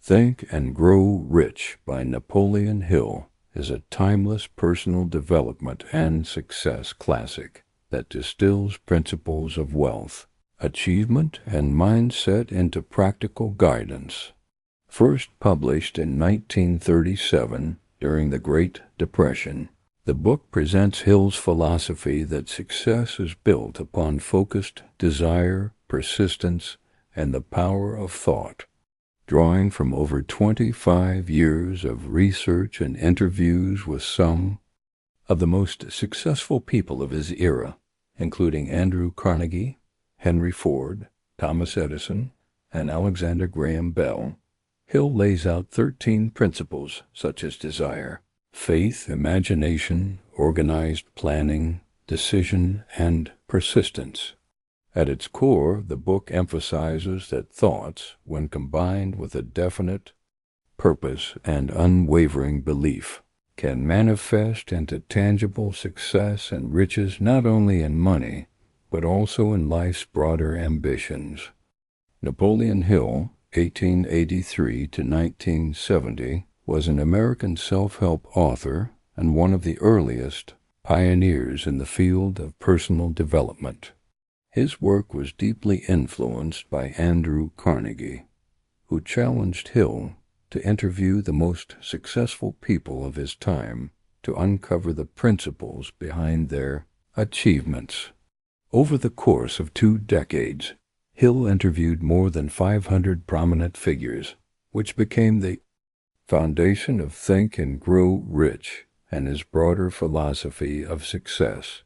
Think and Grow Rich by Napoleon Hill is a timeless personal development and success classic that distills principles of wealth, achievement, and mindset into practical guidance. First published in 1937 during the Great Depression, the book presents Hill's philosophy that success is built upon focused desire, persistence, and the power of thought. Drawing from over 25 years of research and interviews with some of the most successful people of his era, including Andrew Carnegie, Henry Ford, Thomas Edison, and Alexander Graham Bell, Hill lays out 13 principles such as desire, faith, imagination, organized planning, decision, and persistence. At its core, the book emphasizes that thoughts, when combined with a definite purpose and unwavering belief, can manifest into tangible success and riches not only in money, but also in life's broader ambitions. Napoleon Hill, 1883 to 1970, was an American self-help author and one of the earliest pioneers in the field of personal development. His work was deeply influenced by Andrew Carnegie, who challenged Hill to interview the most successful people of his time to uncover the principles behind their achievements. Over the course of 2 decades, Hill interviewed more than 500 prominent figures, which became the foundation of Think and Grow Rich and his broader philosophy of success.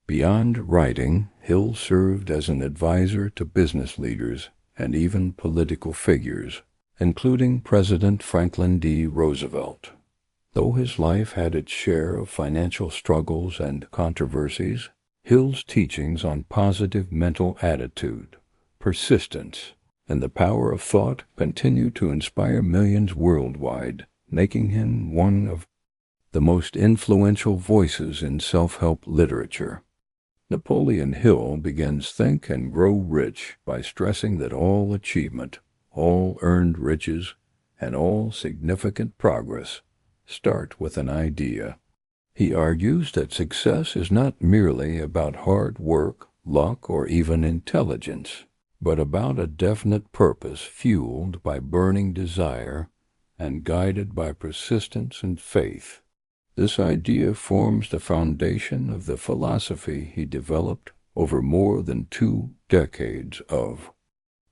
Beyond writing, Hill served as an advisor to business leaders and even political figures, including President Franklin D. Roosevelt. Though his life had its share of financial struggles and controversies, Hill's teachings on positive mental attitude, persistence, and the power of thought continue to inspire millions worldwide, making him one of the most influential voices in self-help literature. Napoleon Hill begins Think and Grow Rich by stressing that all achievement, all earned riches, and all significant progress start with an idea. He argues that success is not merely about hard work, luck, or even intelligence, but about a definite purpose fueled by burning desire and guided by persistence and faith. This idea forms the foundation of the philosophy he developed over more than 2 decades of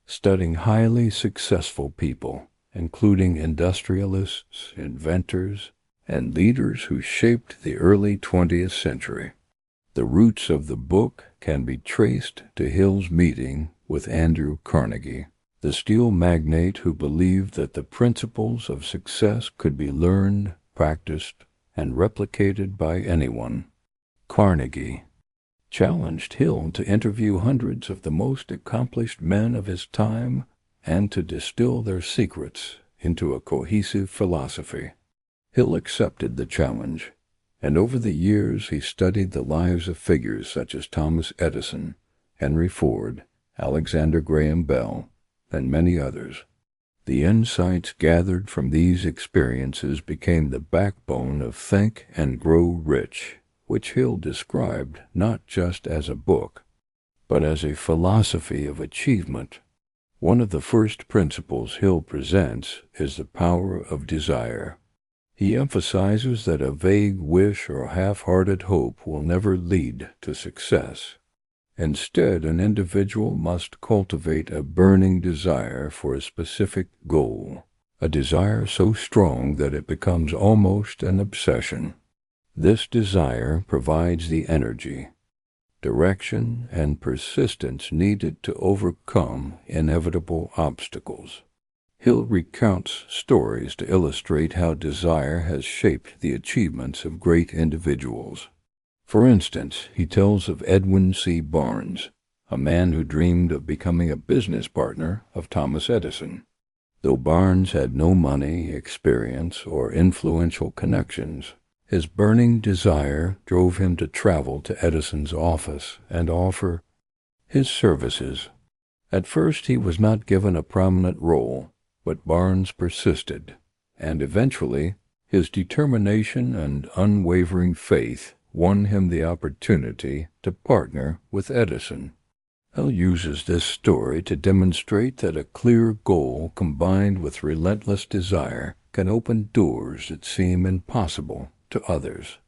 studying highly successful people, including industrialists, inventors, and leaders who shaped the early 20th century. The roots of the book can be traced to Hill's meeting with Andrew Carnegie, the steel magnate who believed that the principles of success could be learned, practiced, and replicated by anyone. Carnegie challenged Hill to interview hundreds of the most accomplished men of his time and to distill their secrets into a cohesive philosophy. Hill accepted the challenge, and over the years he studied the lives of figures such as Thomas Edison, Henry Ford, Alexander Graham Bell, and many others. The insights gathered from these experiences became the backbone of Think and Grow Rich, which Hill described not just as a book, but as a philosophy of achievement. One of the first principles Hill presents is the power of desire. He emphasizes that a vague wish or half-hearted hope will never lead to success. Instead, an individual must cultivate a burning desire for a specific goal, a desire so strong that it becomes almost an obsession. This desire provides the energy, direction, and persistence needed to overcome inevitable obstacles. Hill recounts stories to illustrate how desire has shaped the achievements of great individuals. For instance, he tells of Edwin C. Barnes, a man who dreamed of becoming a business partner of Thomas Edison. Though Barnes had no money, experience, or influential connections, his burning desire drove him to travel to Edison's office and offer his services. At first he was not given a prominent role, But Barnes persisted, and eventually his determination and unwavering faith won him the opportunity to partner with Edison. Hill uses this story to demonstrate that a clear goal combined with relentless desire can open doors that seem impossible to others.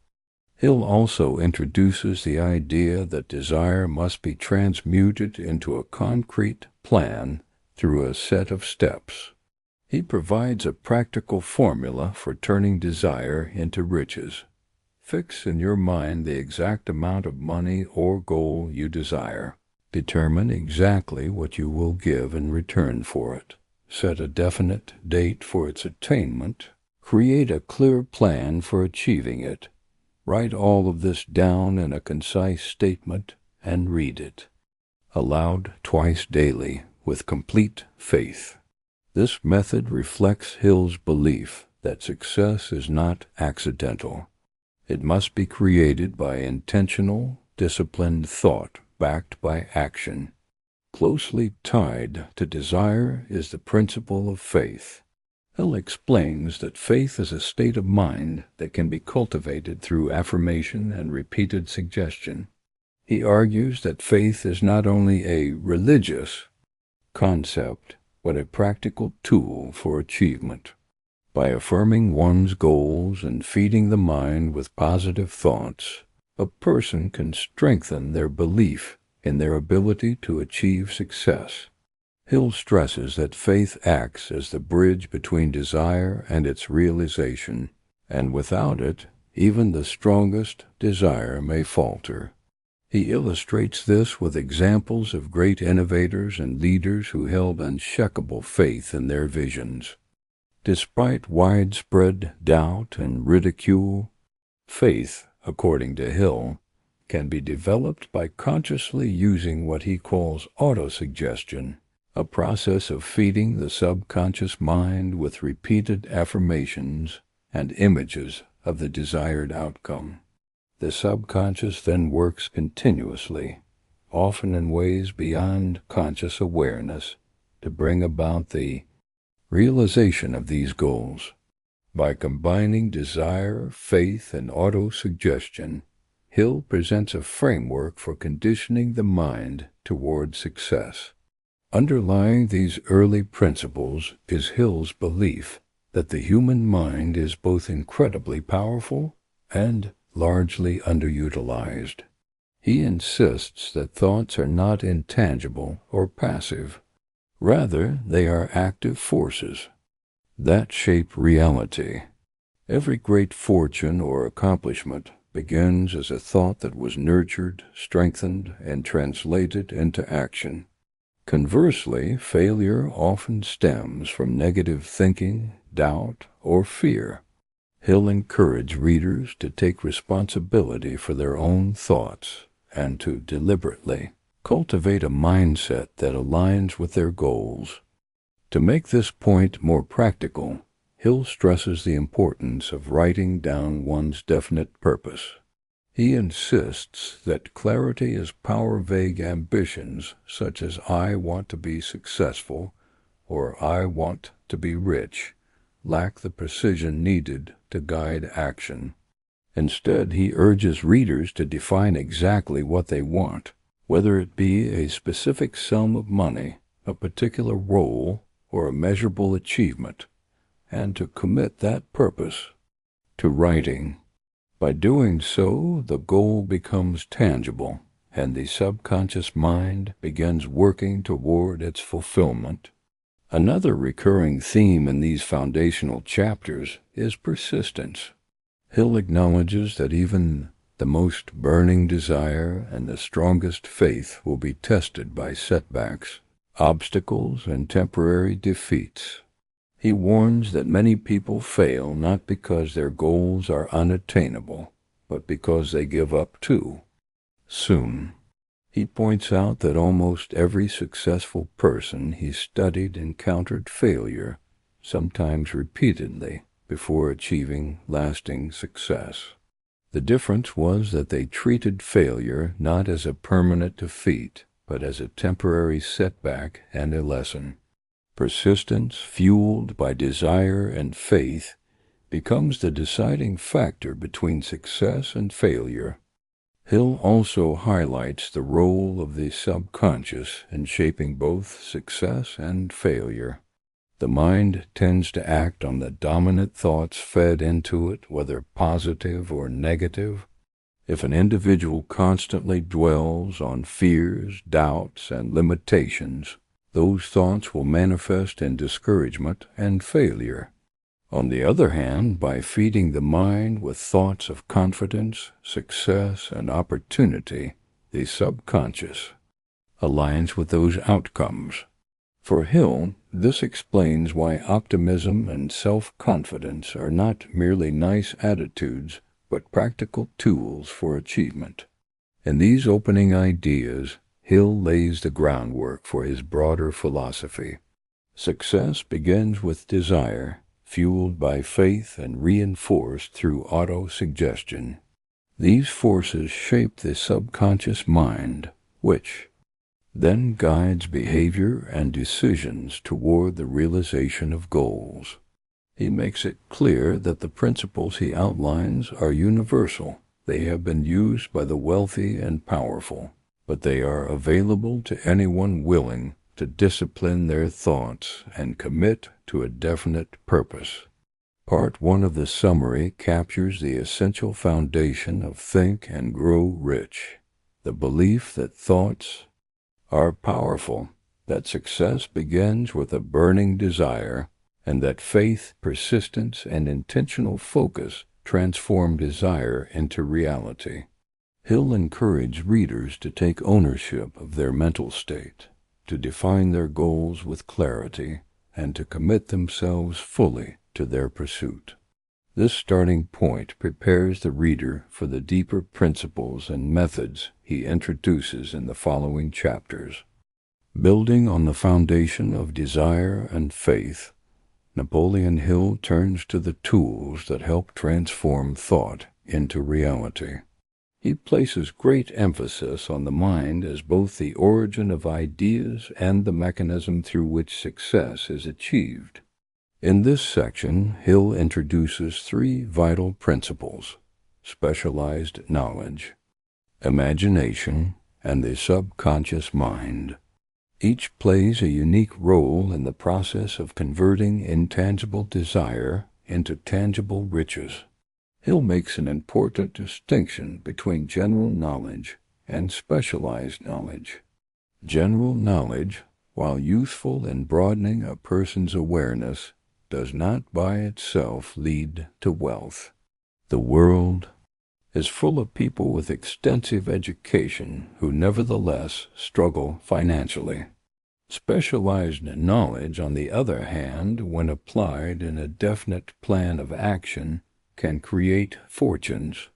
Hill also introduces the idea that desire must be transmuted into a concrete plan through a set of steps. He provides a practical formula for turning desire into riches. Fix in your mind the exact amount of money or goal you desire. Determine exactly what you will give in return for it. Set a definite date for its attainment. Create a clear plan for achieving it. Write all of this down in a concise statement and read it, aloud twice daily, with complete faith. This method reflects Hill's belief that success is not accidental. It must be created by intentional, disciplined thought backed by action. Closely tied to desire is the principle of faith. Hill explains that faith is a state of mind that can be cultivated through affirmation and repeated suggestion. He argues that faith is not only a religious concept, but a practical tool for achievement. By affirming one's goals and feeding the mind with positive thoughts, a person can strengthen their belief in their ability to achieve success. Hill stresses that faith acts as the bridge between desire and its realization, and without it, even the strongest desire may falter. He illustrates this with examples of great innovators and leaders who held unshakable faith in their visions. Despite widespread doubt and ridicule, faith, according to Hill, can be developed by consciously using what he calls autosuggestion, a process of feeding the subconscious mind with repeated affirmations and images of the desired outcome. The subconscious then works continuously, often in ways beyond conscious awareness, to bring about the realization of these goals. By combining desire, faith, and autosuggestion, Hill presents a framework for conditioning the mind toward success. Underlying these early principles is Hill's belief that the human mind is both incredibly powerful and largely underutilized. He insists that thoughts are not intangible or passive. Rather, they are active forces that shape reality. Every great fortune or accomplishment begins as a thought that was nurtured, strengthened, and translated into action. Conversely, failure often stems from negative thinking, doubt, or fear. Hill encouraged readers to take responsibility for their own thoughts and to deliberately cultivate a mindset that aligns with their goals. To make this point more practical, Hill stresses the importance of writing down one's definite purpose. He insists that clarity is power-vague ambitions such as "I want to be successful" or "I want to be rich" lack the precision needed to guide action. Instead, he urges readers to define exactly what they want, whether it be a specific sum of money, a particular role, or a measurable achievement, and to commit that purpose to writing. By doing so, the goal becomes tangible, and the subconscious mind begins working toward its fulfillment. Another recurring theme in these foundational chapters is persistence. Hill acknowledges that even the most burning desire and the strongest faith will be tested by setbacks, obstacles, and temporary defeats. He warns that many people fail not because their goals are unattainable, but because they give up too soon. He points out that almost every successful person he studied encountered failure, sometimes repeatedly, before achieving lasting success. The difference was that they treated failure not as a permanent defeat, but as a temporary setback and a lesson. Persistence, fueled by desire and faith, becomes the deciding factor between success and failure. Hill also highlights the role of the subconscious in shaping both success and failure. The mind tends to act on the dominant thoughts fed into it, whether positive or negative. If an individual constantly dwells on fears, doubts, and limitations, those thoughts will manifest in discouragement and failure. On the other hand, by feeding the mind with thoughts of confidence, success, and opportunity, the subconscious aligns with those outcomes. For Hill, this explains why optimism and self-confidence are not merely nice attitudes, but practical tools for achievement. In these opening ideas, Hill lays the groundwork for his broader philosophy. Success begins with desire, fueled by faith and reinforced through auto-suggestion. These forces shape the subconscious mind, which then guides behavior and decisions toward the realization of goals. He makes it clear that the principles he outlines are universal. They have been used by the wealthy and powerful, but they are available to anyone willing to discipline their thoughts and commit to a definite purpose. Part 1 of the summary captures the essential foundation of Think and Grow Rich, the belief that thoughts are powerful, that success begins with a burning desire, and that faith, persistence, and intentional focus transform desire into reality. Hill encouraged readers to take ownership of their mental state, to define their goals with clarity, and to commit themselves fully to their pursuit. This starting point prepares the reader for the deeper principles and methods he introduces in the following chapters. Building on the foundation of desire and faith, Napoleon Hill turns to the tools that help transform thought into reality. He places great emphasis on the mind as both the origin of ideas and the mechanism through which success is achieved. In this section, Hill introduces 3 vital principles: specialized knowledge, imagination, and the subconscious mind. Each plays a unique role in the process of converting intangible desire into tangible riches. Hill makes an important distinction between general knowledge and specialized knowledge. General knowledge, while useful in broadening a person's awareness, does not by itself lead to wealth. The world is full of people with extensive education who nevertheless struggle financially. Specialized knowledge, on the other hand, when applied in a definite plan of action, can create fortunes.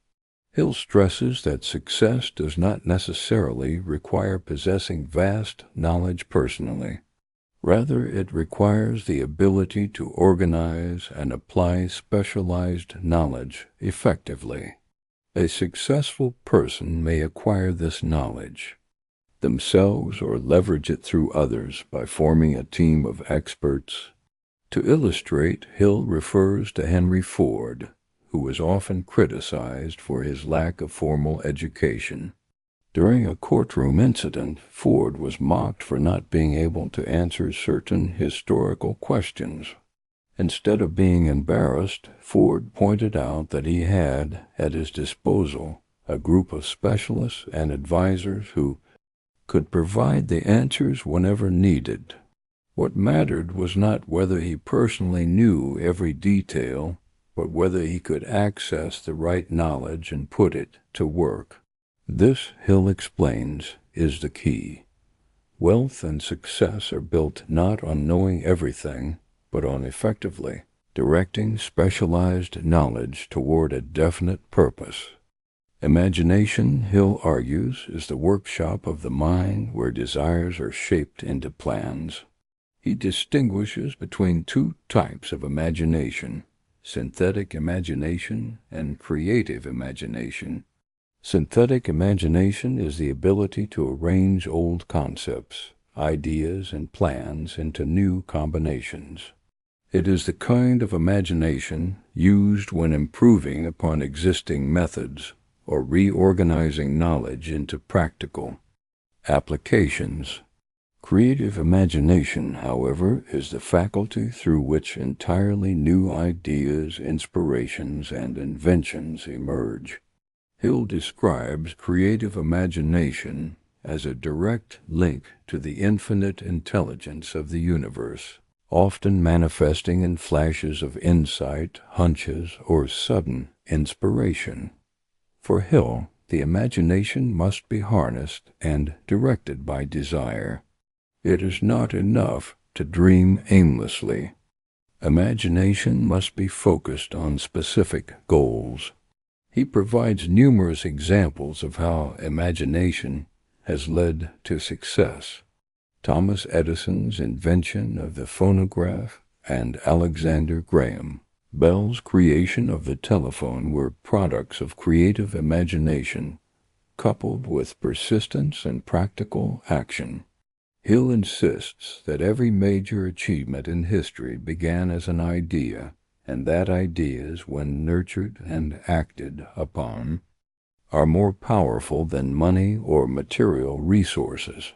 Hill stresses that success does not necessarily require possessing vast knowledge personally. Rather, it requires the ability to organize and apply specialized knowledge effectively. A successful person may acquire this knowledge themselves or leverage it through others by forming a team of experts. To illustrate, Hill refers to Henry Ford, who was often criticized for his lack of formal education. During a courtroom incident, Ford was mocked for not being able to answer certain historical questions. Instead of being embarrassed, Ford pointed out that he had, at his disposal, a group of specialists and advisors who could provide the answers whenever needed. What mattered was not whether he personally knew every detail, but whether he could access the right knowledge and put it to work. This, Hill explains, is the key. Wealth and success are built not on knowing everything, but on effectively directing specialized knowledge toward a definite purpose. Imagination, Hill argues, is the workshop of the mind where desires are shaped into plans. He distinguishes between 2 types of imagination: synthetic imagination and creative imagination. Synthetic imagination is the ability to arrange old concepts, ideas and plans into new combinations. It is the kind of imagination used when improving upon existing methods or reorganizing knowledge into practical applications. Creative imagination, however, is the faculty through which entirely new ideas, inspirations, and inventions emerge. Hill describes creative imagination as a direct link to the infinite intelligence of the universe, often manifesting in flashes of insight, hunches, or sudden inspiration. For Hill, the imagination must be harnessed and directed by desire. It is not enough to dream aimlessly. Imagination must be focused on specific goals. He provides numerous examples of how imagination has led to success. Thomas Edison's invention of the phonograph and Alexander Graham Bell's creation of the telephone were products of creative imagination, coupled with persistence and practical action. Hill insists that every major achievement in history began as an idea, and that ideas, when nurtured and acted upon, are more powerful than money or material resources.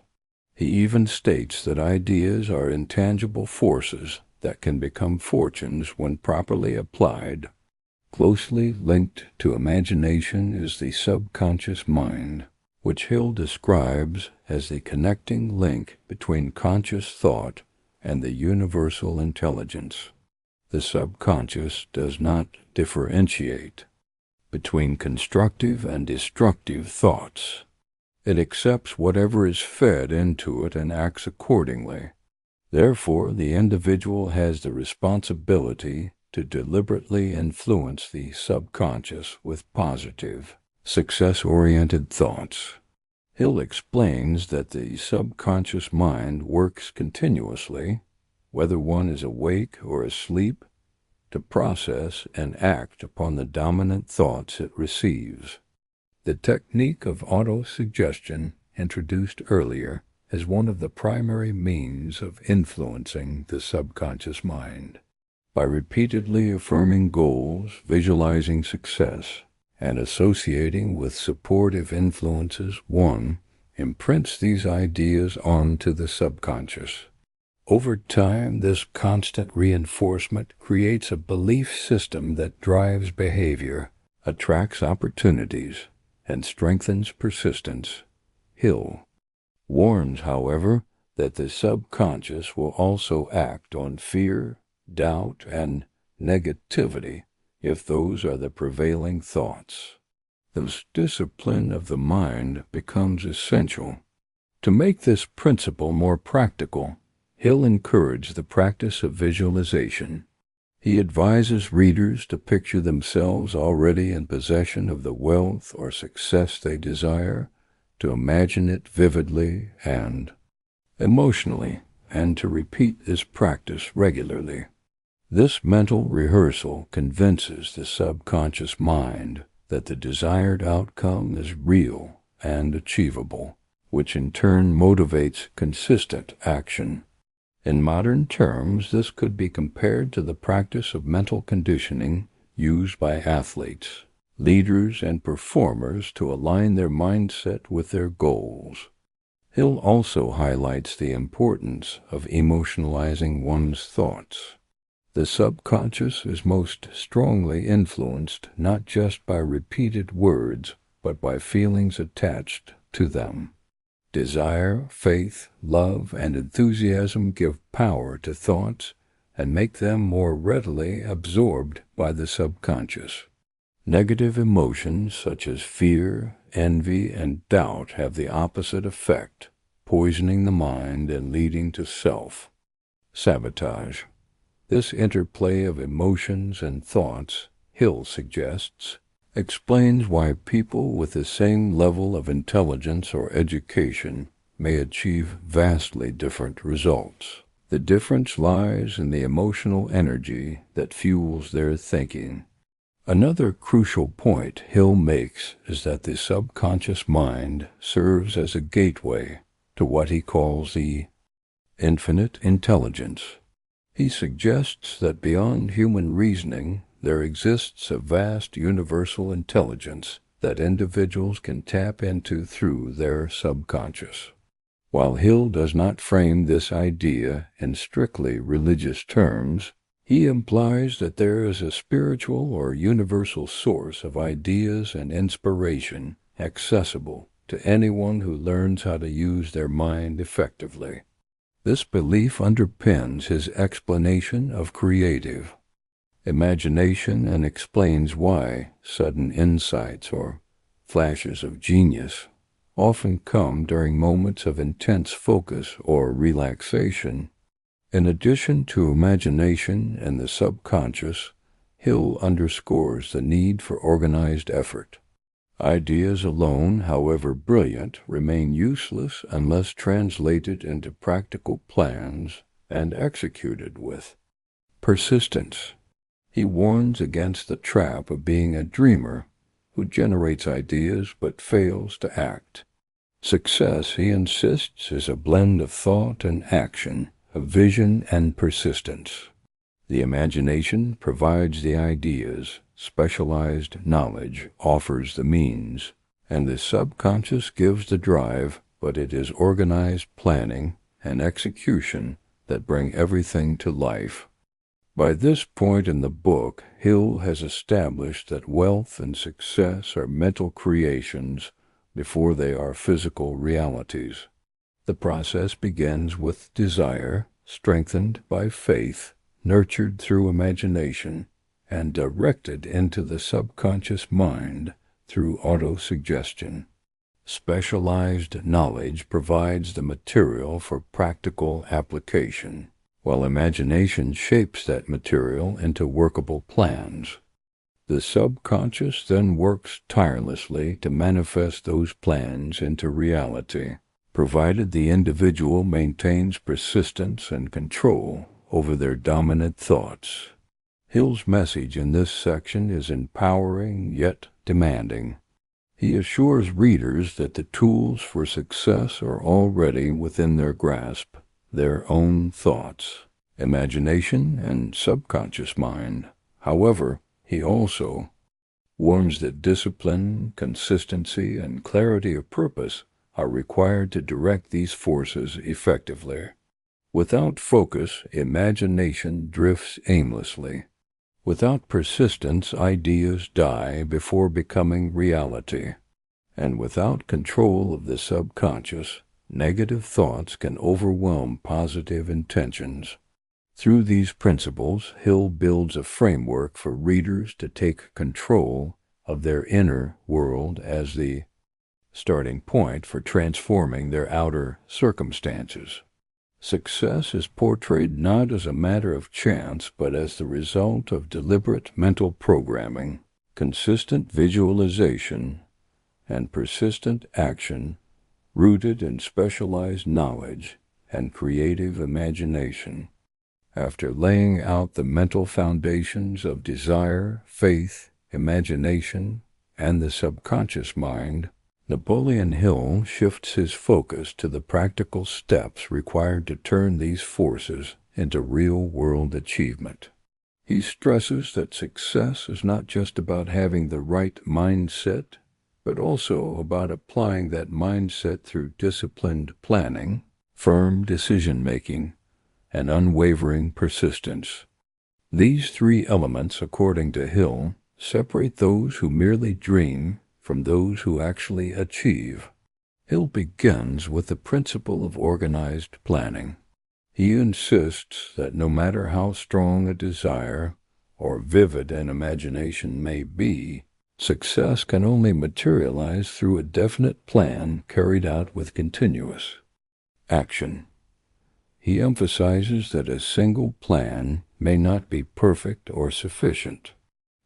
He even states that ideas are intangible forces that can become fortunes when properly applied. Closely linked to imagination is the subconscious mind, which Hill describes as the connecting link between conscious thought and the universal intelligence. The subconscious does not differentiate between constructive and destructive thoughts. It accepts whatever is fed into it and acts accordingly. Therefore, the individual has the responsibility to deliberately influence the subconscious with positive, success-oriented thoughts. Hill explains that the subconscious mind works continuously, whether one is awake or asleep, to process and act upon the dominant thoughts it receives. The technique of autosuggestion, introduced earlier, is one of the primary means of influencing the subconscious mind. By repeatedly affirming goals, visualizing success, and associating with supportive influences, one imprints these ideas onto the subconscious. Over time, this constant reinforcement creates a belief system that drives behavior, attracts opportunities, and strengthens persistence. Hill warns, however, that the subconscious will also act on fear, doubt, and negativity if those are the prevailing thoughts. This discipline of the mind becomes essential. To make this principle more practical, Hill encouraged the practice of visualization. He advises readers to picture themselves already in possession of the wealth or success they desire, to imagine it vividly and emotionally, and to repeat this practice regularly. This mental rehearsal convinces the subconscious mind that the desired outcome is real and achievable, which in turn motivates consistent action. In modern terms, this could be compared to the practice of mental conditioning used by athletes, leaders, and performers to align their mindset with their goals. Hill also highlights the importance of emotionalizing one's thoughts. The subconscious is most strongly influenced not just by repeated words, but by feelings attached to them. Desire, faith, love, and enthusiasm give power to thoughts and make them more readily absorbed by the subconscious. Negative emotions such as fear, envy, and doubt have the opposite effect, poisoning the mind and leading to self-sabotage. This interplay of emotions and thoughts, Hill suggests, explains why people with the same level of intelligence or education may achieve vastly different results. The difference lies in the emotional energy that fuels their thinking. Another crucial point Hill makes is that the subconscious mind serves as a gateway to what he calls the infinite intelligence. He suggests that beyond human reasoning, there exists a vast universal intelligence that individuals can tap into through their subconscious. While Hill does not frame this idea in strictly religious terms, he implies that there is a spiritual or universal source of ideas and inspiration accessible to anyone who learns how to use their mind effectively. This belief underpins his explanation of creative imagination and explains why sudden insights or flashes of genius often come during moments of intense focus or relaxation. In addition to imagination and the subconscious, Hill underscores the need for organized effort. Ideas alone, however brilliant, remain useless unless translated into practical plans and executed with persistence. He warns against the trap of being a dreamer who generates ideas but fails to act. Success, he insists, is a blend of thought and action, of vision and persistence. The imagination provides the ideas, specialized knowledge offers the means, and the subconscious gives the drive, but it is organized planning and execution that bring everything to life. By this point in the book, Hill has established that wealth and success are mental creations before they are physical realities. The process begins with desire, strengthened by faith, nurtured through imagination, and directed into the subconscious mind through autosuggestion. Specialized knowledge provides the material for practical application, while imagination shapes that material into workable plans. The subconscious then works tirelessly to manifest those plans into reality, provided the individual maintains persistence and control over their dominant thoughts. Hill's message in this section is empowering yet demanding. He assures readers that the tools for success are already within their grasp, their own thoughts, imagination, and subconscious mind. However, he also warns that discipline, consistency, and clarity of purpose are required to direct these forces effectively. Without focus, imagination drifts aimlessly. Without persistence, ideas die before becoming reality. And without control of the subconscious, negative thoughts can overwhelm positive intentions. Through these principles, Hill builds a framework for readers to take control of their inner world as the starting point for transforming their outer circumstances. Success is portrayed not as a matter of chance, but as the result of deliberate mental programming, consistent visualization, and persistent action rooted in specialized knowledge and creative imagination. After laying out the mental foundations of desire, faith, imagination, and the subconscious mind, Napoleon Hill shifts his focus to the practical steps required to turn these forces into real-world achievement. He stresses that success is not just about having the right mindset, but also about applying that mindset through disciplined planning, firm decision-making, and unwavering persistence. These three elements, according to Hill, separate those who merely dream from those who actually achieve. Hill begins with the principle of organized planning. He insists that no matter how strong a desire or vivid an imagination may be, success can only materialize through a definite plan carried out with continuous action. He emphasizes that a single plan may not be perfect or sufficient.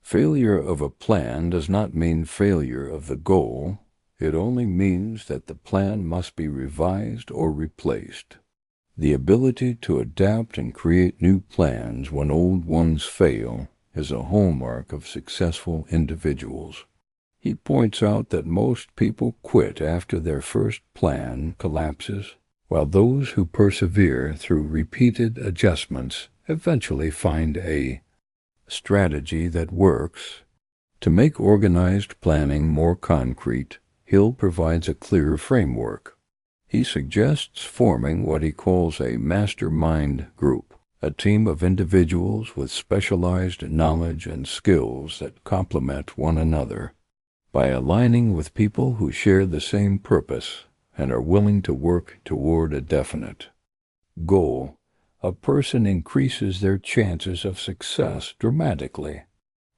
Failure of a plan does not mean failure of the goal. It only means that the plan must be revised or replaced. The ability to adapt and create new plans when old ones fail is a hallmark of successful individuals. He points out that most people quit after their first plan collapses while those who persevere through repeated adjustments eventually find a strategy that works. To make organized planning more concrete, Hill provides a clear framework. He suggests forming what he calls a mastermind group, a team of individuals with specialized knowledge and skills that complement one another. By aligning with people who share the same purpose and are willing to work toward a definite goal, a person increases their chances of success dramatically.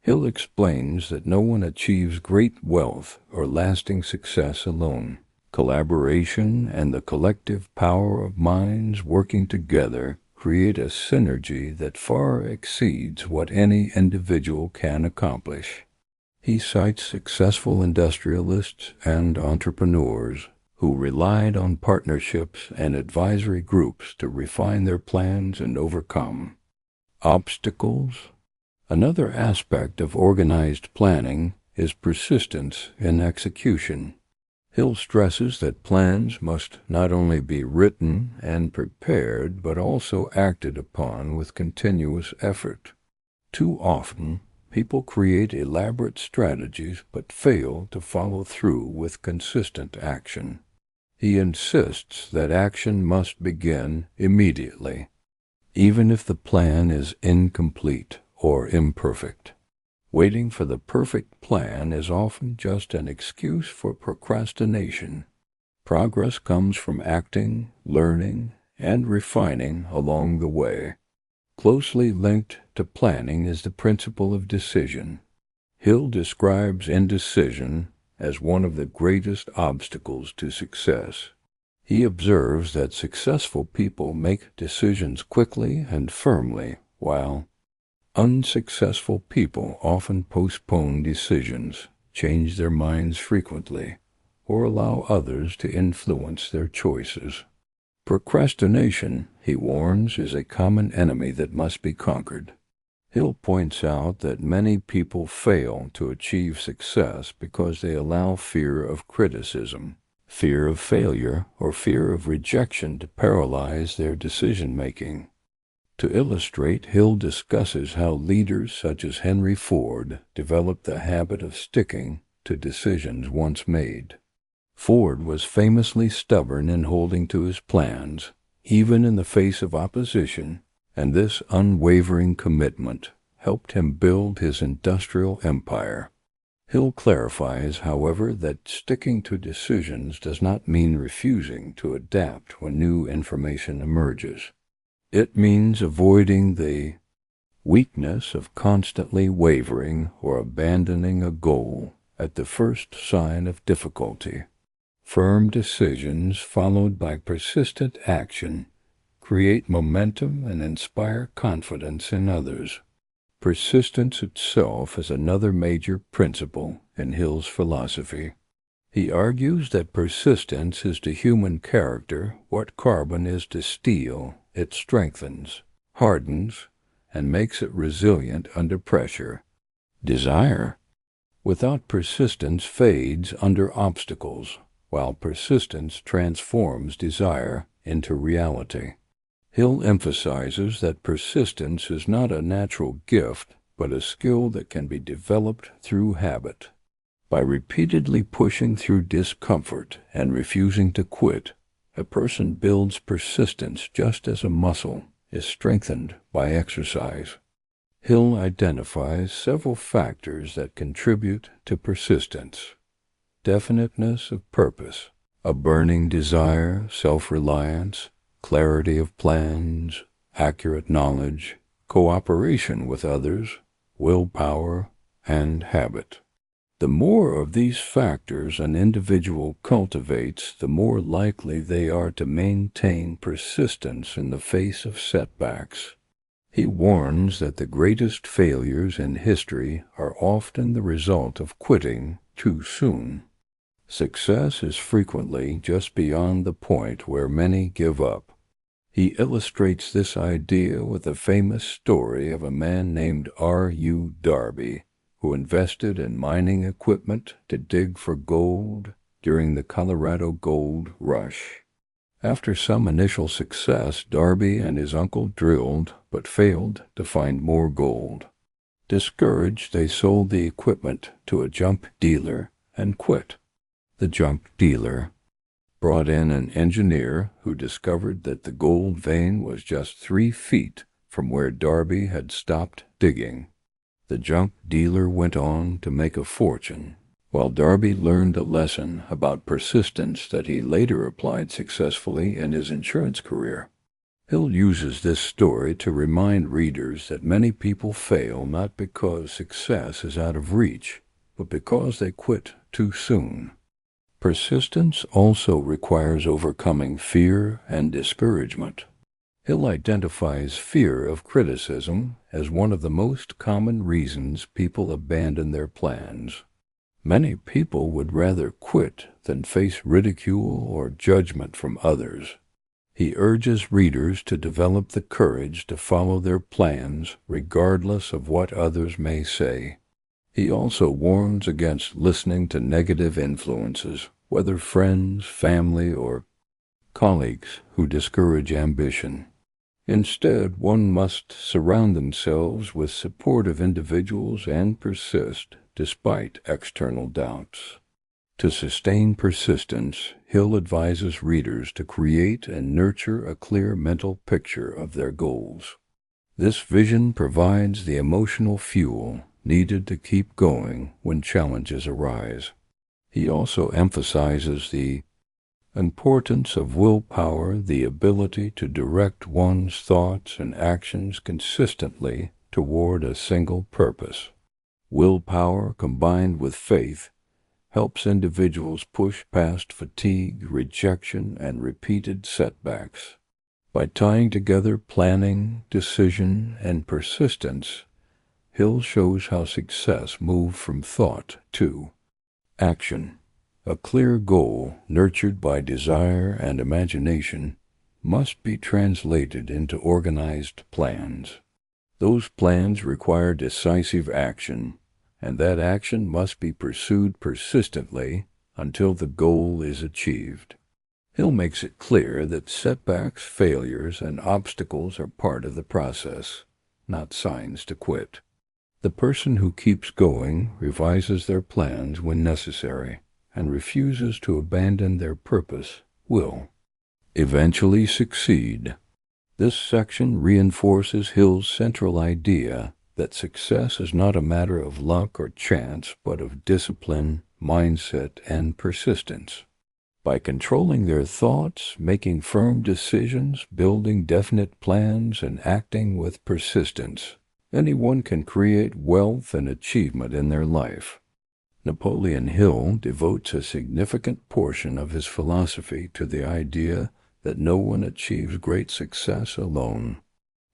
Hill explains that no one achieves great wealth or lasting success alone. Collaboration and the collective power of minds working together create a synergy that far exceeds what any individual can accomplish. He cites successful industrialists and entrepreneurs who relied on partnerships and advisory groups to refine their plans and overcome obstacles. Another aspect of organized planning is persistence in execution. Hill stresses that plans must not only be written and prepared, but also acted upon with continuous effort. Too often, people create elaborate strategies but fail to follow through with consistent action. He insists that action must begin immediately, even if the plan is incomplete or imperfect. Waiting for the perfect plan is often just an excuse for procrastination. Progress comes from acting, learning, and refining along the way. Closely linked to planning is the principle of decision. Hill describes indecision as one of the greatest obstacles to success. He observes that successful people make decisions quickly and firmly, while unsuccessful people often postpone decisions, change their minds frequently, or allow others to influence their choices. Procrastination, he warns, is a common enemy that must be conquered. Hill points out that many people fail to achieve success because they allow fear of criticism, fear of failure, or fear of rejection to paralyze their decision-making. To illustrate, Hill discusses how leaders such as Henry Ford developed the habit of sticking to decisions once made. Ford was famously stubborn in holding to his plans, even in the face of opposition, and this unwavering commitment helped him build his industrial empire. Hill clarifies, however, that sticking to decisions does not mean refusing to adapt when new information emerges. It means avoiding the weakness of constantly wavering or abandoning a goal at the first sign of difficulty. Firm decisions followed by persistent action create momentum and inspire confidence in others. Persistence itself is another major principle in Hill's philosophy. He argues that persistence is to human character what carbon is to steel. It strengthens, hardens, and makes it resilient under pressure. Desire, without persistence, fades under obstacles, while persistence transforms desire into reality. Hill emphasizes that persistence is not a natural gift, but a skill that can be developed through habit. By repeatedly pushing through discomfort and refusing to quit, a person builds persistence just as a muscle is strengthened by exercise. Hill identifies several factors that contribute to persistence: definiteness of purpose, a burning desire, self-reliance, clarity of plans, accurate knowledge, cooperation with others, willpower, and habit. The more of these factors an individual cultivates, the more likely they are to maintain persistence in the face of setbacks. He warns that the greatest failures in history are often the result of quitting too soon. Success is frequently just beyond the point where many give up. He illustrates this idea with a famous story of a man named R.U. Darby, who invested in mining equipment to dig for gold during the Colorado Gold Rush. After some initial success, Darby and his uncle drilled, but failed to find more gold. Discouraged, they sold the equipment to a junk dealer and quit. The junk dealer brought in an engineer who discovered that the gold vein was just 3 feet from where Darby had stopped digging. The junk dealer went on to make a fortune, while Darby learned a lesson about persistence that he later applied successfully in his insurance career. Hill uses this story to remind readers that many people fail not because success is out of reach, but because they quit too soon. Persistence also requires overcoming fear and discouragement. Hill identifies fear of criticism as one of the most common reasons people abandon their plans. Many people would rather quit than face ridicule or judgment from others. He urges readers to develop the courage to follow their plans regardless of what others may say. He also warns against listening to negative influences, whether friends, family, or colleagues who discourage ambition. Instead, one must surround themselves with supportive individuals and persist despite external doubts. To sustain persistence, Hill advises readers to create and nurture a clear mental picture of their goals. This vision provides the emotional fuel needed to keep going when challenges arise. He also emphasizes the importance of willpower, the ability to direct one's thoughts and actions consistently toward a single purpose. Willpower combined with faith helps individuals push past fatigue, rejection, and repeated setbacks. By tying together planning, decision, and persistence, Hill shows how success moves from thought to action. A clear goal, nurtured by desire and imagination, must be translated into organized plans. Those plans require decisive action, and that action must be pursued persistently until the goal is achieved. Hill makes it clear that setbacks, failures, and obstacles are part of the process, not signs to quit. The person who keeps going revises their plans when necessary, and refuses to abandon their purpose will eventually succeed. This section reinforces Hill's central idea that success is not a matter of luck or chance, but of discipline, mindset, and persistence. By controlling their thoughts, making firm decisions, building definite plans, and acting with persistence, anyone can create wealth and achievement in their life. Napoleon Hill devotes a significant portion of his philosophy to the idea that no one achieves great success alone.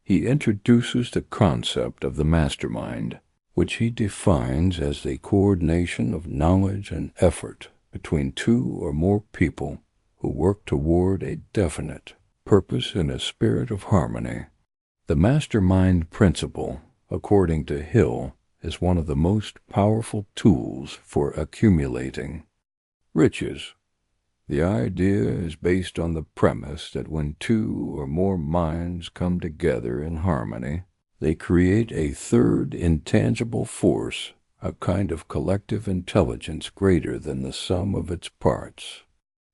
He introduces the concept of the mastermind, which he defines as the coordination of knowledge and effort between 2 or more people who work toward a definite purpose in a spirit of harmony. The mastermind principle, according to Hill, is one of the most powerful tools for accumulating riches. The idea is based on the premise that when 2 or more minds come together in harmony, they create a third intangible force, a kind of collective intelligence greater than the sum of its parts.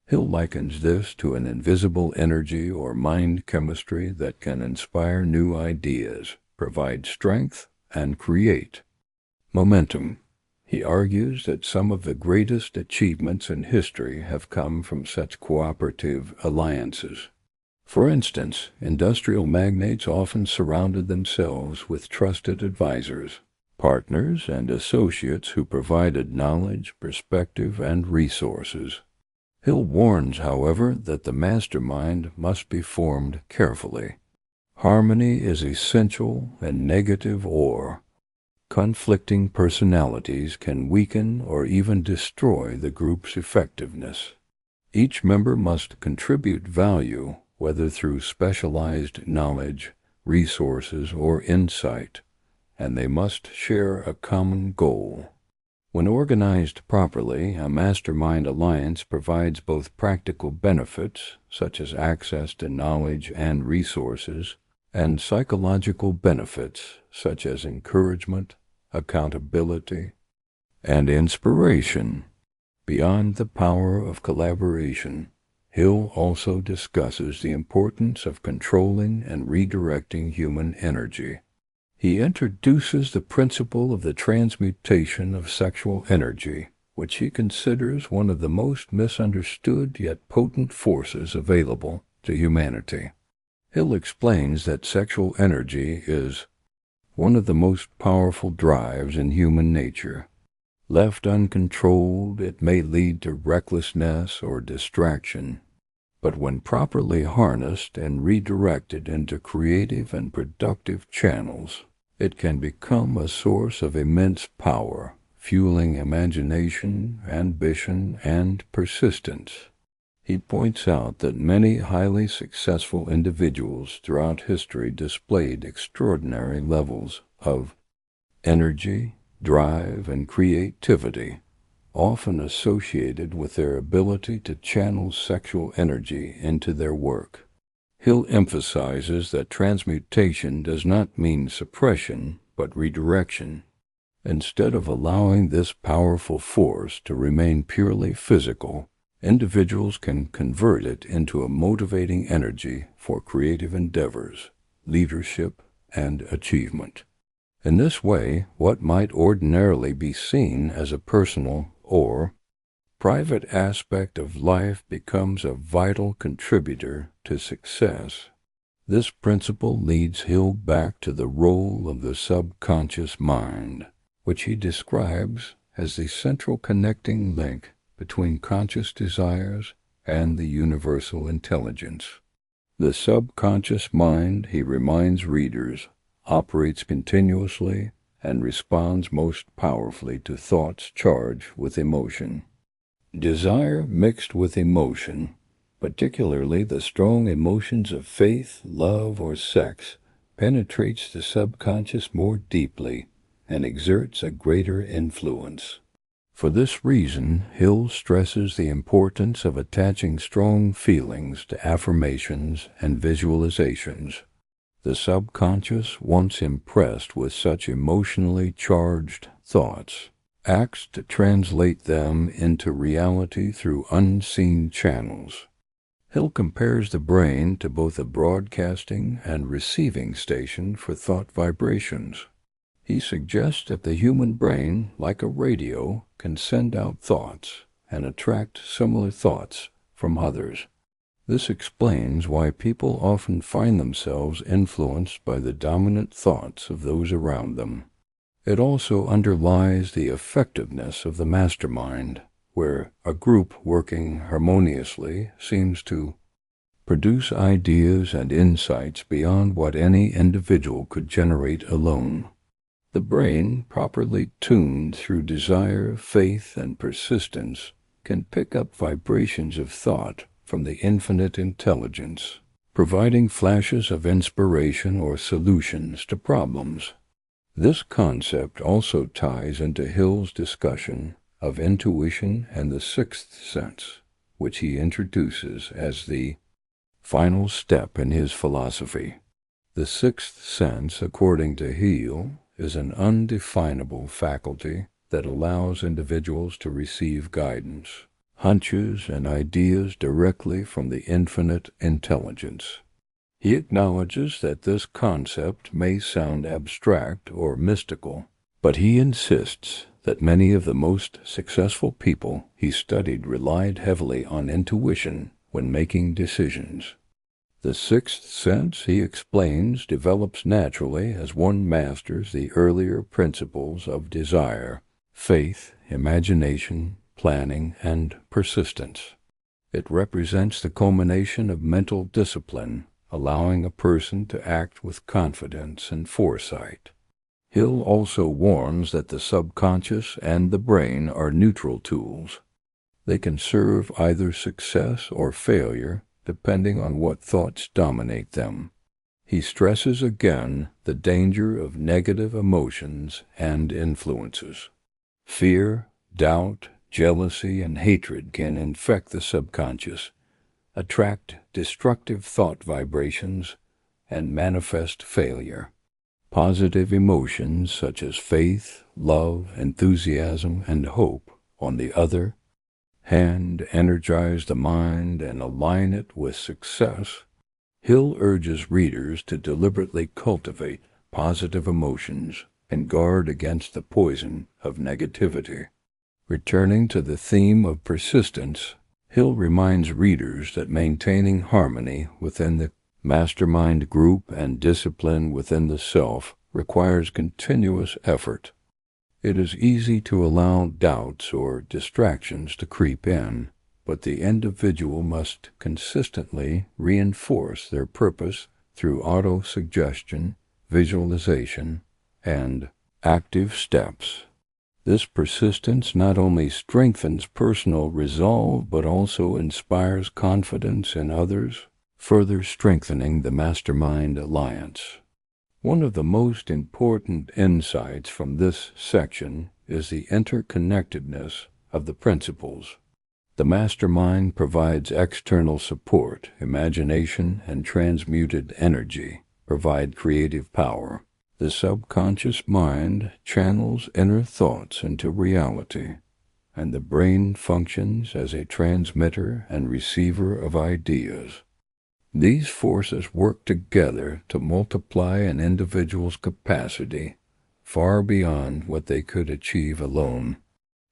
Hill likens this to an invisible energy or mind chemistry that can inspire new ideas, provide strength, and create momentum. He argues that some of the greatest achievements in history have come from such cooperative alliances. For instance, industrial magnates often surrounded themselves with trusted advisors, partners, and associates who provided knowledge, perspective, and resources. Hill warns, however, that the mastermind must be formed carefully. Harmony is essential, and negative or conflicting personalities can weaken or even destroy the group's effectiveness. Each member must contribute value, whether through specialized knowledge, resources, or insight, and they must share a common goal. When organized properly, a mastermind alliance provides both practical benefits, such as access to knowledge and resources, and psychological benefits, such as encouragement, accountability, and inspiration. Beyond the power of collaboration, Hill also discusses the importance of controlling and redirecting human energy. He introduces the principle of the transmutation of sexual energy, which he considers one of the most misunderstood yet potent forces available to humanity. Hill explains that sexual energy is one of the most powerful drives in human nature. Left uncontrolled, it may lead to recklessness or distraction, but when properly harnessed and redirected into creative and productive channels, it can become a source of immense power, fueling imagination, ambition, and persistence. He points out that many highly successful individuals throughout history displayed extraordinary levels of energy, drive, and creativity, often associated with their ability to channel sexual energy into their work. Hill emphasizes that transmutation does not mean suppression, but redirection. Instead of allowing this powerful force to remain purely physical, individuals can convert it into a motivating energy for creative endeavors, leadership, and achievement. In this way, what might ordinarily be seen as a personal or private aspect of life becomes a vital contributor to success. This principle leads Hill back to the role of the subconscious mind, which he describes as the central connecting link between conscious desires and the universal intelligence. The subconscious mind, he reminds readers, operates continuously and responds most powerfully to thoughts charged with emotion. Desire mixed with emotion, particularly the strong emotions of faith, love, or sex, penetrates the subconscious more deeply and exerts a greater influence. For this reason, Hill stresses the importance of attaching strong feelings to affirmations and visualizations. The subconscious, once impressed with such emotionally charged thoughts, acts to translate them into reality through unseen channels. Hill compares the brain to both a broadcasting and receiving station for thought vibrations. He suggests that the human brain, like a radio, can send out thoughts and attract similar thoughts from others. This explains why people often find themselves influenced by the dominant thoughts of those around them. It also underlies the effectiveness of the mastermind, where a group working harmoniously seems to produce ideas and insights beyond what any individual could generate alone. The brain, properly tuned through desire, faith, and persistence, can pick up vibrations of thought from the infinite intelligence, providing flashes of inspiration or solutions to problems. This concept also ties into Hill's discussion of intuition and the sixth sense, which he introduces as the final step in his philosophy. The sixth sense, according to Hill, is an undefinable faculty that allows individuals to receive guidance, hunches, and ideas directly from the infinite intelligence. He acknowledges that this concept may sound abstract or mystical, but he insists that many of the most successful people he studied relied heavily on intuition when making decisions. The sixth sense, he explains, develops naturally as one masters the earlier principles of desire, faith, imagination, planning, and persistence. It represents the culmination of mental discipline, allowing a person to act with confidence and foresight. Hill also warns that the subconscious and the brain are neutral tools. They can serve either success or failure, depending on what thoughts dominate them. He stresses again the danger of negative emotions and influences. Fear, doubt, jealousy, and hatred can infect the subconscious, attract destructive thought vibrations, and manifest failure. Positive emotions such as faith, love, enthusiasm, and hope, on the other hand, energize the mind and align it with success. Hill urges readers to deliberately cultivate positive emotions and guard against the poison of negativity. Returning to the theme of persistence, Hill reminds readers that maintaining harmony within the mastermind group and discipline within the self requires continuous effort. It is easy to allow doubts or distractions to creep in, but the individual must consistently reinforce their purpose through auto-suggestion, visualization, and active steps. This persistence not only strengthens personal resolve but also inspires confidence in others, further strengthening the Mastermind Alliance. One of the most important insights from this section is the interconnectedness of the principles. The Mastermind provides external support, imagination, and transmuted energy provide creative power. The subconscious mind channels inner thoughts into reality, and the brain functions as a transmitter and receiver of ideas. These forces work together to multiply an individual's capacity far beyond what they could achieve alone.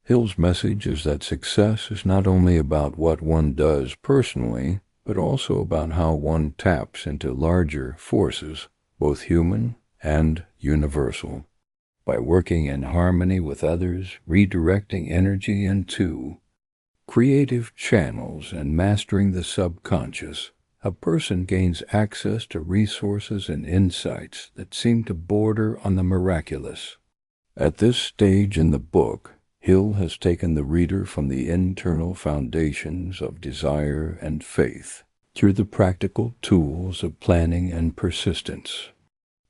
Hill's message is that success is not only about what one does personally, but also about how one taps into larger forces, both human and universal. By working in harmony with others, redirecting energy into creative channels, and mastering the subconscious, a person gains access to resources and insights that seem to border on the miraculous. At this stage in the book, Hill has taken the reader from the internal foundations of desire and faith, through the practical tools of planning and persistence,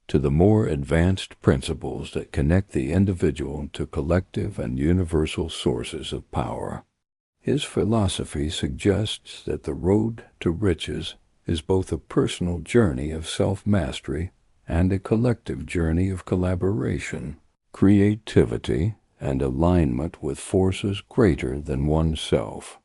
to the more advanced principles that connect the individual to collective and universal sources of power. His philosophy suggests that the road to riches is both a personal journey of self-mastery and a collective journey of collaboration, creativity, and alignment with forces greater than oneself.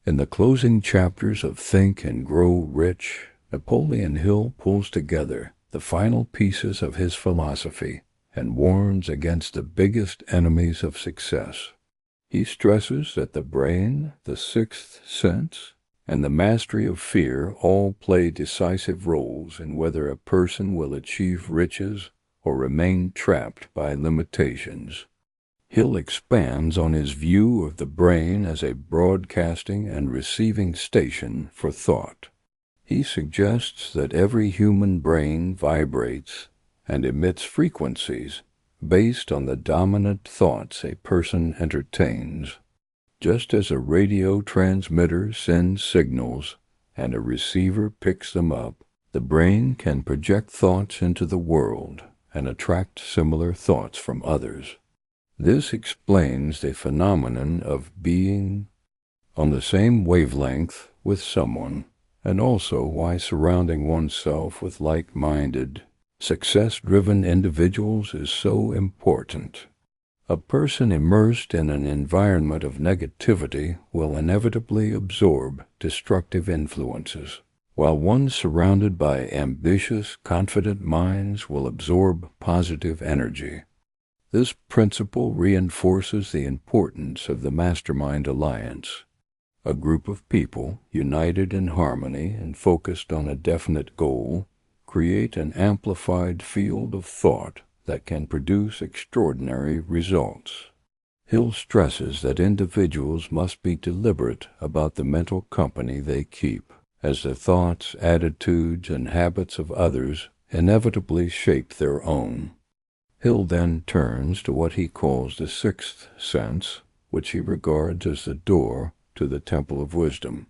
In the closing chapters of Think and Grow Rich, Napoleon Hill pulls together the final pieces of his philosophy and warns against the biggest enemies of success. He stresses that the brain, the sixth sense, and the mastery of fear all play decisive roles in whether a person will achieve riches or remain trapped by limitations. Hill expands on his view of the brain as a broadcasting and receiving station for thought. He suggests that every human brain vibrates and emits frequencies based on the dominant thoughts a person entertains. Just as a radio transmitter sends signals and a receiver picks them up, the brain can project thoughts into the world and attract similar thoughts from others. This explains the phenomenon of being on the same wavelength with someone, and also why surrounding oneself with like-minded, success-driven individuals is so important. A person immersed in an environment of negativity will inevitably absorb destructive influences, while one surrounded by ambitious, confident minds will absorb positive energy. This principle reinforces the importance of the Mastermind Alliance. A group of people, united in harmony and focused on a definite goal, create an amplified field of thought that can produce extraordinary results. Hill stresses that individuals must be deliberate about the mental company they keep, as the thoughts, attitudes, and habits of others inevitably shape their own. Hill then turns to what he calls the sixth sense, which he regards as the door to the Temple of Wisdom.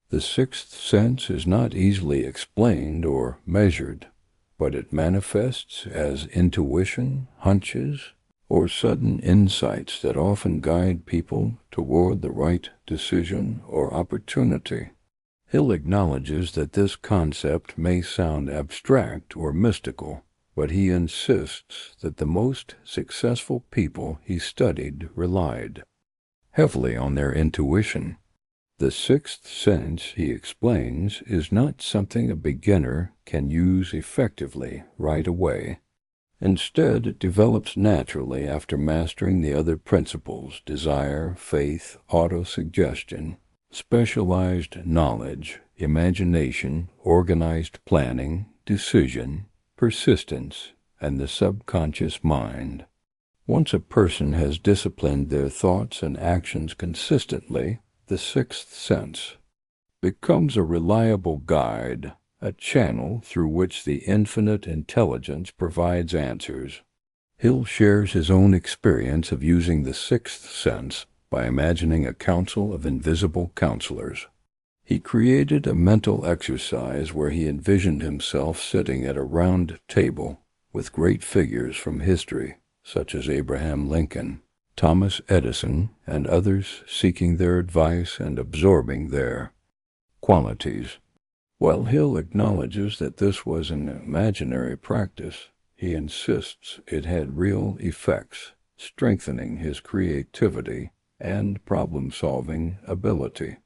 The sixth sense is not easily explained or measured, but it manifests as intuition, hunches, or sudden insights that often guide people toward the right decision or opportunity. Hill acknowledges that this concept may sound abstract or mystical, but he insists that the most successful people he studied relied heavily on their intuition. The sixth sense, he explains, is not something a beginner can use effectively right away. Instead, it develops naturally after mastering the other principles: desire, faith, autosuggestion, specialized knowledge, imagination, organized planning, decision, persistence, and the subconscious mind. Once a person has disciplined their thoughts and actions consistently, the sixth sense becomes a reliable guide, a channel through which the infinite intelligence provides answers. Hill shares his own experience of using the sixth sense by imagining a council of invisible counselors. He created a mental exercise where he envisioned himself sitting at a round table with great figures from history, such as Abraham Lincoln, Thomas Edison, and others, seeking their advice and absorbing their qualities. While Hill acknowledges that this was an imaginary practice, he insists it had real effects, strengthening his creativity and problem-solving ability.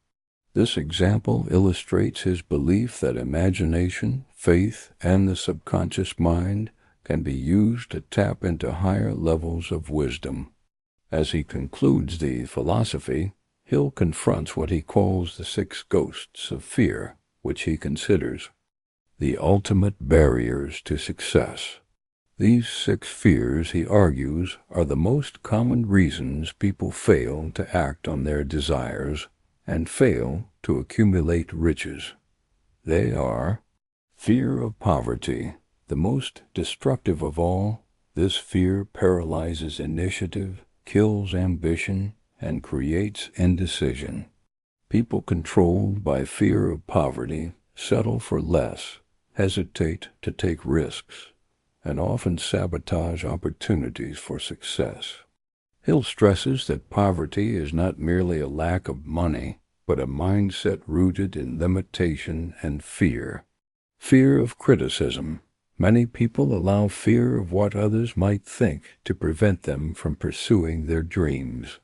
This example illustrates his belief that imagination, faith, and the subconscious mind can be used to tap into higher levels of wisdom. As he concludes the philosophy, Hill confronts what he calls the six ghosts of fear, which he considers the ultimate barriers to success. These six fears, he argues, are the most common reasons people fail to act on their desires and fail to accumulate riches. They are fear of poverty, the most destructive of all. This fear paralyzes initiative, kills ambition, and creates indecision. People controlled by fear of poverty settle for less, hesitate to take risks, and often sabotage opportunities for success. Hill stresses that poverty is not merely a lack of money, but a mindset rooted in limitation and fear. Fear of criticism. Many people allow fear of what others might think to prevent them from pursuing their dreams.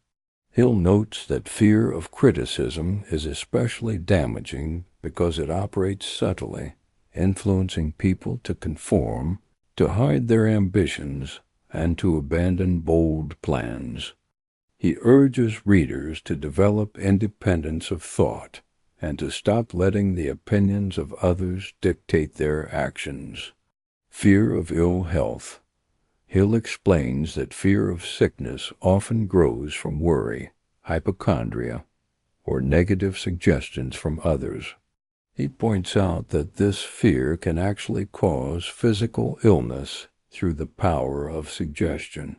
Hill notes that fear of criticism is especially damaging because it operates subtly, influencing people to conform, to hide their ambitions, and to abandon bold plans. He urges readers to develop independence of thought and to stop letting the opinions of others dictate their actions. Fear of ill health. Hill explains that fear of sickness often grows from worry, hypochondria, or negative suggestions from others. He points out that this fear can actually cause physical illness through the power of suggestion.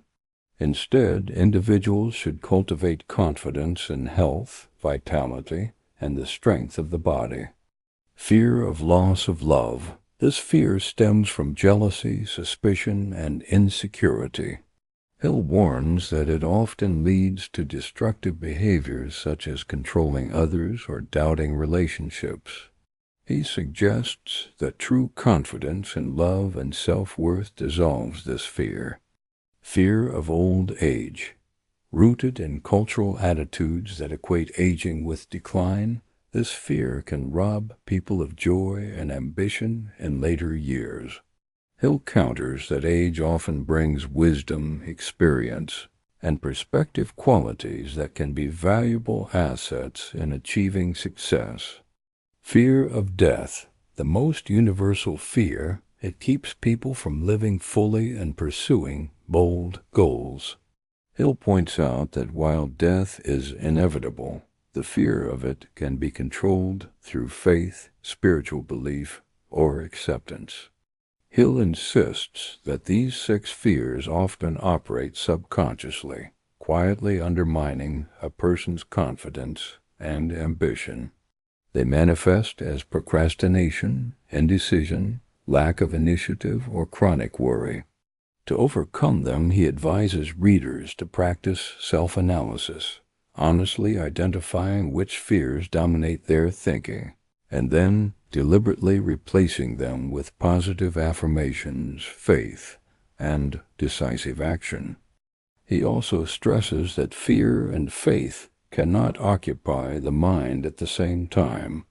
Instead, individuals should cultivate confidence in health, vitality, and the strength of the body. Fear of loss of love. This fear stems from jealousy, suspicion, and insecurity. Hill warns that it often leads to destructive behaviors such as controlling others or doubting relationships. He suggests that true confidence in love and self-worth dissolves this fear. Fear of old age. Rooted in cultural attitudes that equate aging with decline, this fear can rob people of joy and ambition in later years. Hill counters that age often brings wisdom, experience, and perspective qualities that can be valuable assets in achieving success. Fear of death. The most universal fear, it keeps people from living fully and pursuing bold goals. Hill points out that while death is inevitable, the fear of it can be controlled through faith, spiritual belief, or acceptance. Hill insists that these six fears often operate subconsciously, quietly undermining a person's confidence and ambition. They manifest as procrastination, indecision, lack of initiative, or chronic worry. To overcome them, he advises readers to practice self-analysis, honestly identifying which fears dominate their thinking, and then deliberately replacing them with positive affirmations, faith, and decisive action. He also stresses that fear and faith cannot occupy the mind at the same time.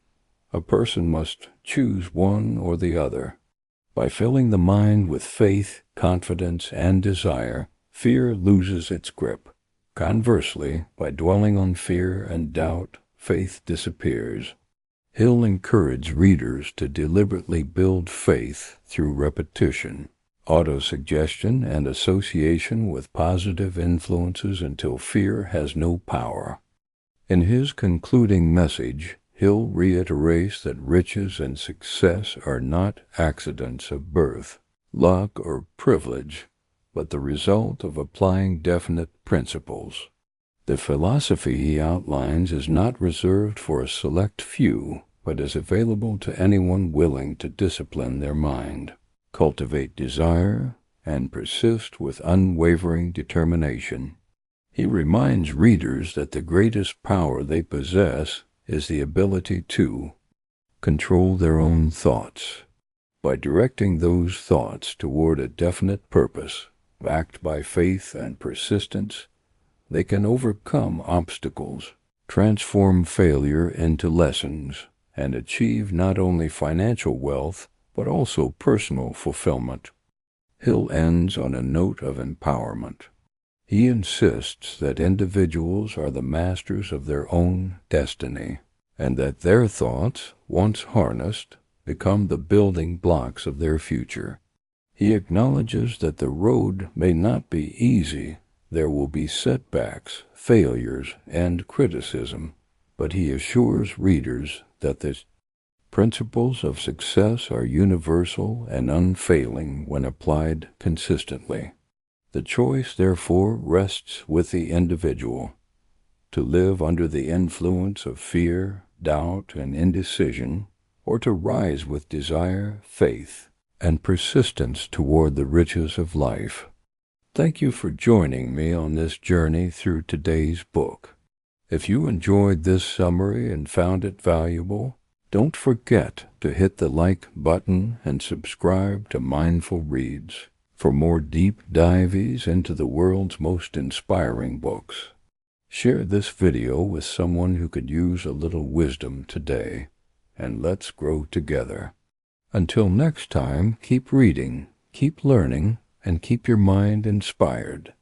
A person must choose one or the other. By filling the mind with faith, confidence, and desire, fear loses its grip. Conversely, by dwelling on fear and doubt, faith disappears. Hill encourages readers to deliberately build faith through repetition, autosuggestion, and association with positive influences until fear has no power. In his concluding message, Hill reiterates that riches and success are not accidents of birth, luck, or privilege, but the result of applying definite principles. The philosophy he outlines is not reserved for a select few, but is available to anyone willing to discipline their mind, cultivate desire, and persist with unwavering determination. He reminds readers that the greatest power they possess is the ability to control their own thoughts. By directing those thoughts toward a definite purpose, backed by faith and persistence, they can overcome obstacles, transform failure into lessons, and achieve not only financial wealth, but also personal fulfillment. Hill ends on a note of empowerment. He insists that individuals are the masters of their own destiny, and that their thoughts, once harnessed, become the building blocks of their future. He acknowledges that the road may not be easy. There will be setbacks, failures, and criticism, but he assures readers that the principles of success are universal and unfailing when applied consistently. The choice, therefore, rests with the individual. To live under the influence of fear, doubt, and indecision, or to rise with desire, faith, and persistence toward the riches of life. Thank you for joining me on this journey through today's book. If you enjoyed this summary and found it valuable, don't forget to hit the like button and subscribe to Mindful Reads for more deep dives into the world's most inspiring books. Share this video with someone who could use a little wisdom today, and let's grow together. Until next time, keep reading, keep learning, and keep your mind inspired.